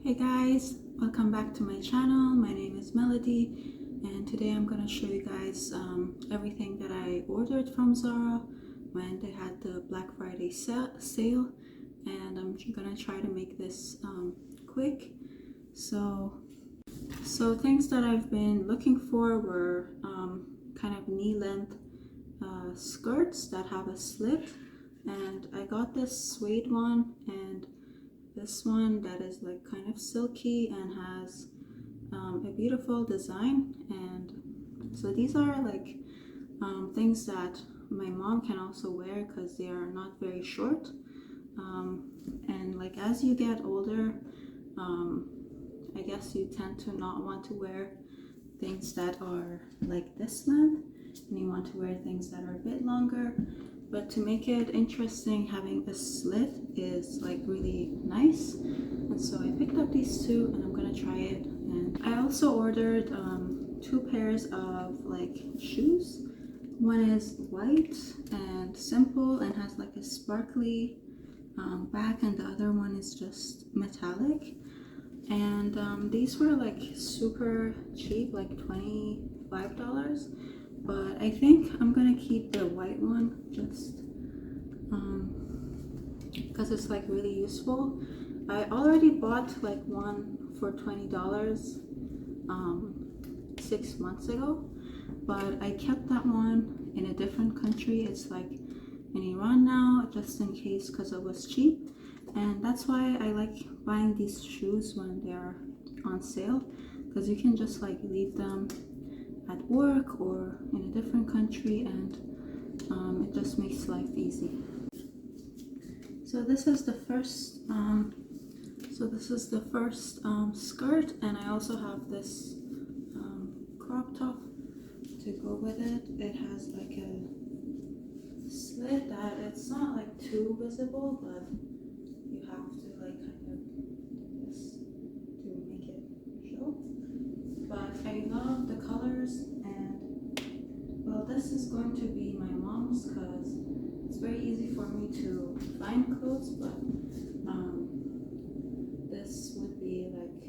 Hey guys, welcome back to my channel. My name is Melody and today I'm going to show you guys everything that I ordered from Zara when they had the Black Friday sale, and I'm going to try to make this quick. So things that I've been looking for were kind of knee-length skirts that have a slit, and I got this suede one and this one that is like kind of silky and has a beautiful design. And so these are like things that my mom can also wear because they are not very short, and like as you get older, I guess you tend to not want to wear things that are like this length, and you want to wear things that are a bit longer. But to make it interesting, having a slit is like really nice, and so I picked up these two and I'm gonna try it. And I also ordered two pairs of like shoes. One is white and simple and has like a sparkly back, and the other one is just metallic. And these were like super cheap, like $25, but I think I'm gonna keep the white one just because it's like really useful. I already bought like one for $20 6 months ago, but I kept that one in a different country. It's like in Iran now, just in case, because it was cheap. And that's why I like buying these shoes when they're on sale, because you can just like leave them at work or in a different country, and it just makes life easy. So this is the first skirt, and I also have this crop top to go with it. It has like a slit that it's not like too visible, but you have to like kind of do this to make it show. But I love the colors, and well, this is going to be my mom's because it's very easy for me to find clothes, but this would be like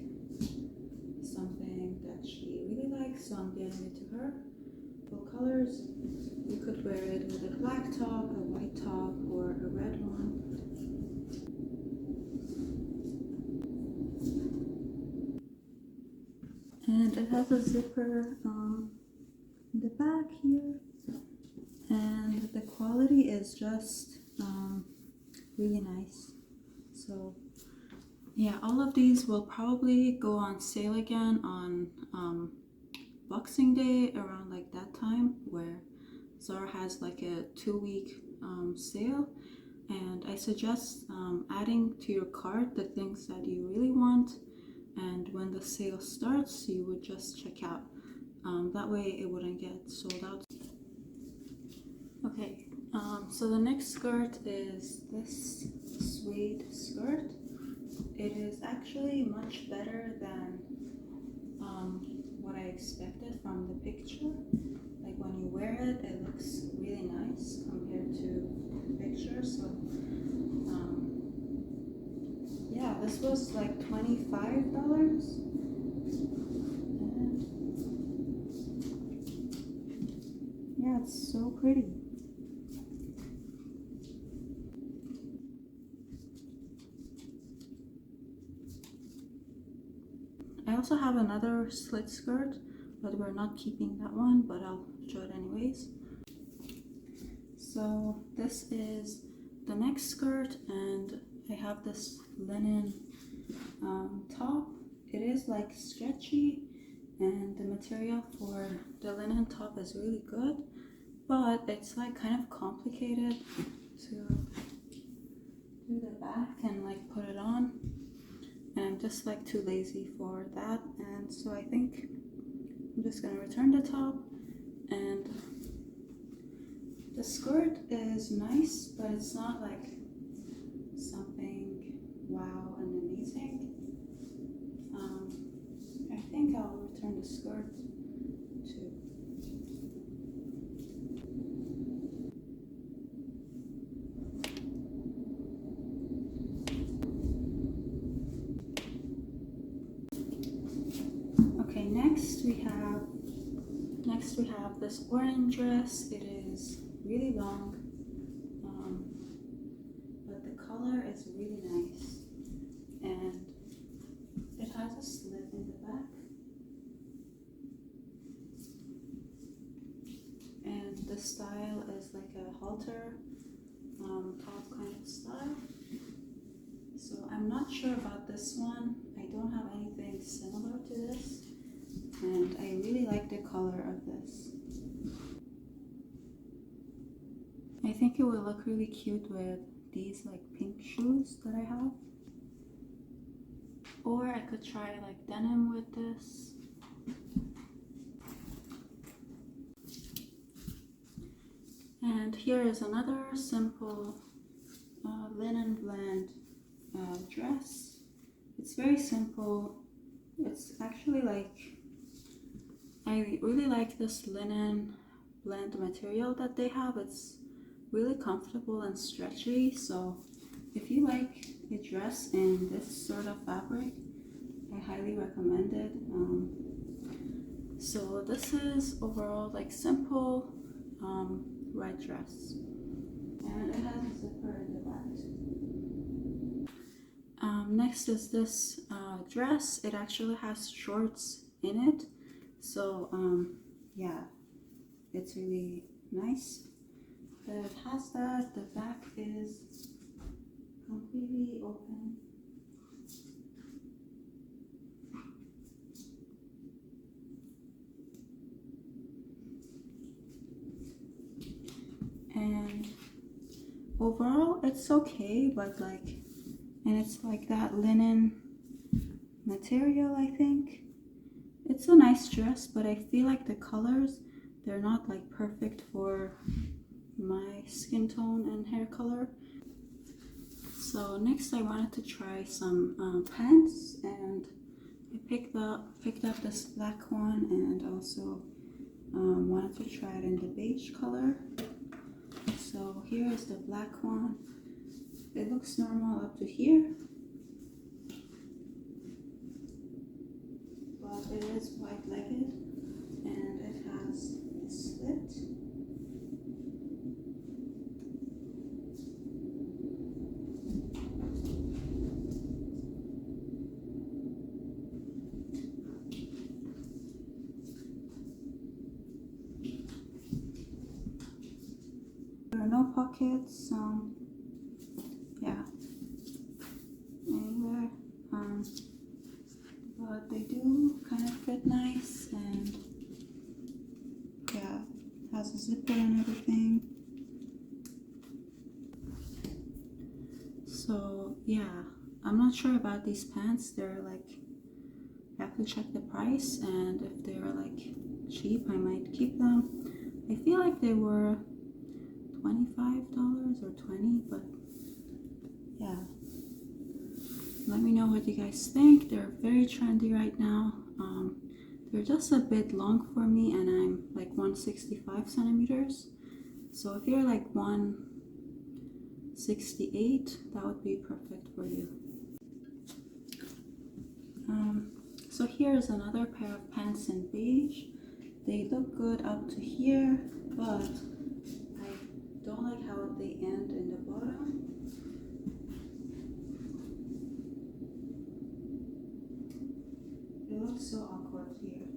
something that she really likes, so I'm getting it to her. Full colors. You could wear it with a black top, a white top, or a red one. And it has a zipper in the back here, and the quality is just really nice. So yeah, all of these will probably go on sale again on Boxing Day, around like that time, where Zara has like a 2-week sale. And I suggest adding to your cart the things that you really want, and when the sale starts you would just check out. That way it wouldn't get sold out. Okay, so the next skirt is this suede skirt. It is actually much better than what I expected from the picture. Like when you wear it, it looks really nice compared to the picture. So yeah, this was like $25. And yeah, it's so pretty. I also have another slit skirt, but we're not keeping that one, but I'll show it anyways. So this is the next skirt, and I have this linen top. It is like stretchy, and the material for the linen top is really good, but it's like kind of complicated to do the back and like put it on, and I'm just like too lazy for that. And so I think I'm just gonna return the top. And the skirt is nice, but it's not like something wow and amazing. I think I'll return the skirt too. this orange dress. It is really long, but the color is really nice, and it has a slit in the back, and the style is like a halter top kind of style. So I'm not sure about this one. I don't have anything similar to this, and I really like the color of this. I think it would look really cute with these like pink shoes that I have. Or I could try like denim with this. And here is another simple linen blend dress. It's very simple. It's actually like, I really like this linen blend material that they have. It's really comfortable and stretchy, so if you like a dress in this sort of fabric, I highly recommend it. So this is overall like simple red dress, and it has a zipper in the back. Next is this dress. It actually has shorts in it, so yeah, it's really nice. It has that. The back is completely open. And overall it's okay, but like, and it's like that linen material. I think it's a nice dress, but I feel like the colors, they're not like perfect for my skin tone and hair color. So next I wanted to try some pants, and I picked up this black one, and also wanted to try it in the beige color. So here is the black one. It looks normal up to here, but it is wide-legged, and it has a slit. There are no pockets, so yeah, anywhere, but they do kind of fit nice, and yeah, it has a zipper and everything. So yeah, I'm not sure about these pants. They're like, I have to check the price, and if they're like cheap, I might keep them. I feel like they were $25 or $20, but yeah, let me know what you guys think. They're very trendy right now. They're just a bit long for me, and I'm like 165 centimeters, so if you're like 168, that would be perfect for you. So here is another pair of pants in beige. They look good up to here, but I don't like how they end in the bottom. It looks so awkward here.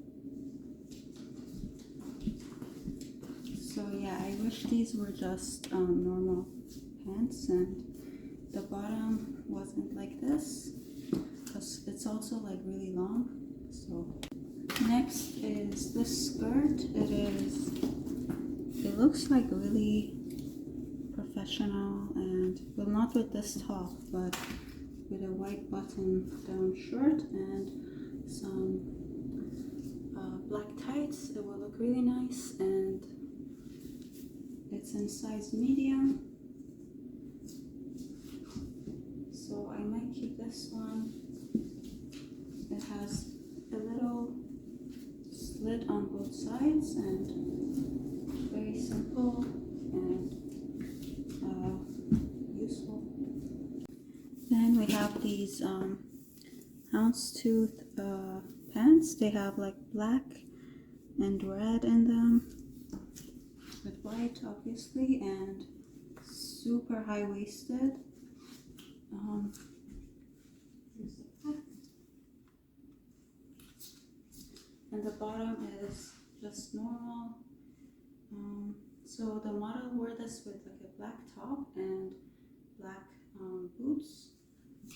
So yeah, I wish these were just normal pants, and the bottom wasn't like this, because it's also like really long. So next is this skirt. It looks like really professional, and well, not with this top, but with a white button down shirt and some black tights. It will look really nice, and it's in size medium, so I might keep this one. It has a little slit on both sides, and very simple and useful. Then we have these houndstooth pants. They have like black and red in them. with white, obviously, and super high-waisted. Here's the back. And the bottom is just normal. So the model wore this with like a black top and black boots.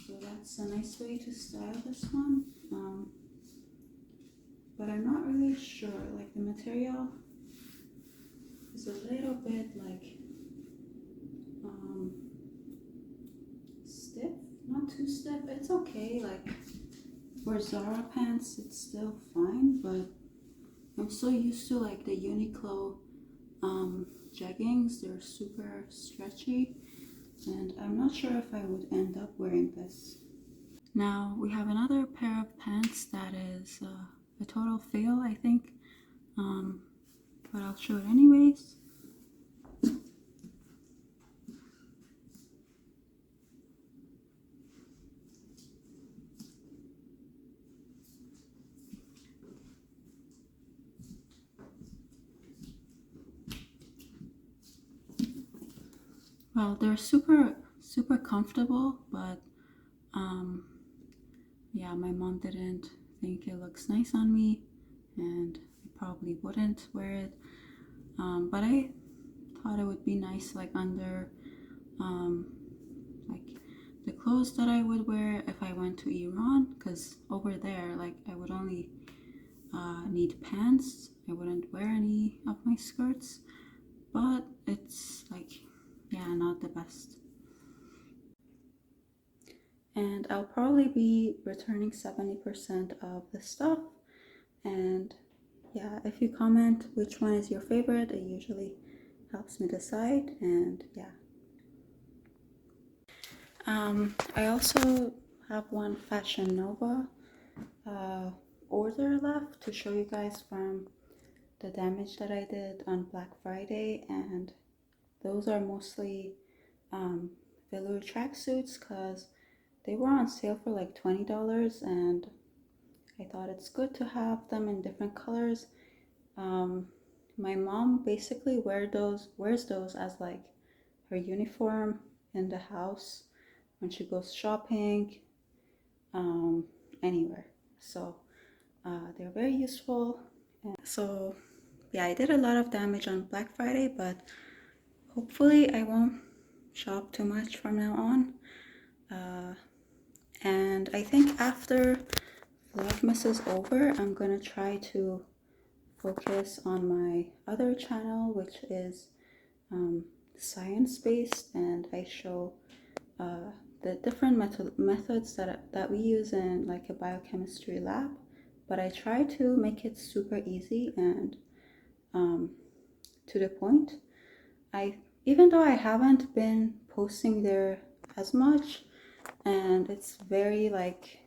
So that's a nice way to style this one. But I'm not really sure, like the material is a little bit like stiff, not too stiff. It's okay, like for Zara pants it's still fine, but I'm so used to like the Uniqlo jeggings. They're super stretchy and I'm not sure if I would end up wearing this. Now we have another pair of pants that is a total fail, I think, but I'll show it anyways. Well, they're super comfortable, but yeah, my mom didn't think it looks nice on me and I probably wouldn't wear it, but I thought it would be nice like under like the clothes that I would wear if I went to Iran, because over there like I would only need pants. I wouldn't wear any of my skirts, but it's like, yeah, not the best. And I'll probably be returning 70% of the stuff. And yeah, if you comment which one is your favorite, it usually helps me decide. And yeah, I also have one Fashion Nova order left to show you guys from the damage that I did on Black Friday, and those are mostly velour tracksuits because they were on sale for like $20 and I thought it's good to have them in different colors. My mom basically wears those as like her uniform in the house when she goes shopping, anywhere. So they're very useful. And so yeah, I did a lot of damage on Black Friday, but hopefully I won't shop too much from now on. And I think after vlogmas is over, I'm gonna try to focus on my other channel, which is science-based, and I show the different methods that we use in like a biochemistry lab, but I try to make it super easy and to the point. Even though I haven't been posting there as much, and it's very like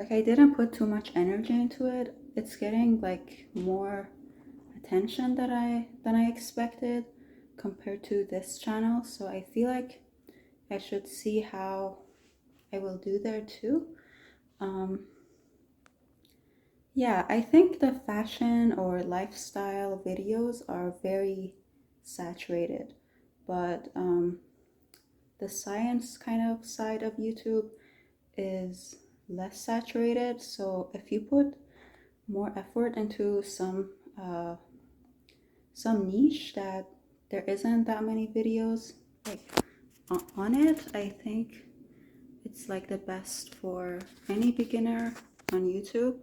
I didn't put too much energy into it, it's getting like more attention than I expected compared to this channel. So I feel like I should see how I will do there too. Yeah, I think the fashion or lifestyle videos are very saturated, but the science kind of side of YouTube is less saturated. So if you put more effort into some niche that there isn't that many videos like on it, I think it's like the best for any beginner on YouTube.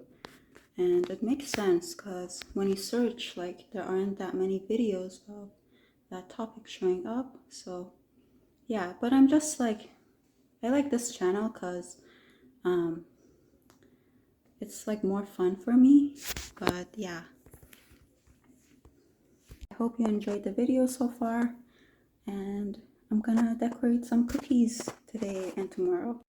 And it makes sense because when you search, like there aren't that many videos of that topic showing up. So yeah, but I'm just like, I like this channel because it's like more fun for me. But yeah, I hope you enjoyed the video so far, and I'm gonna decorate some cookies today and tomorrow.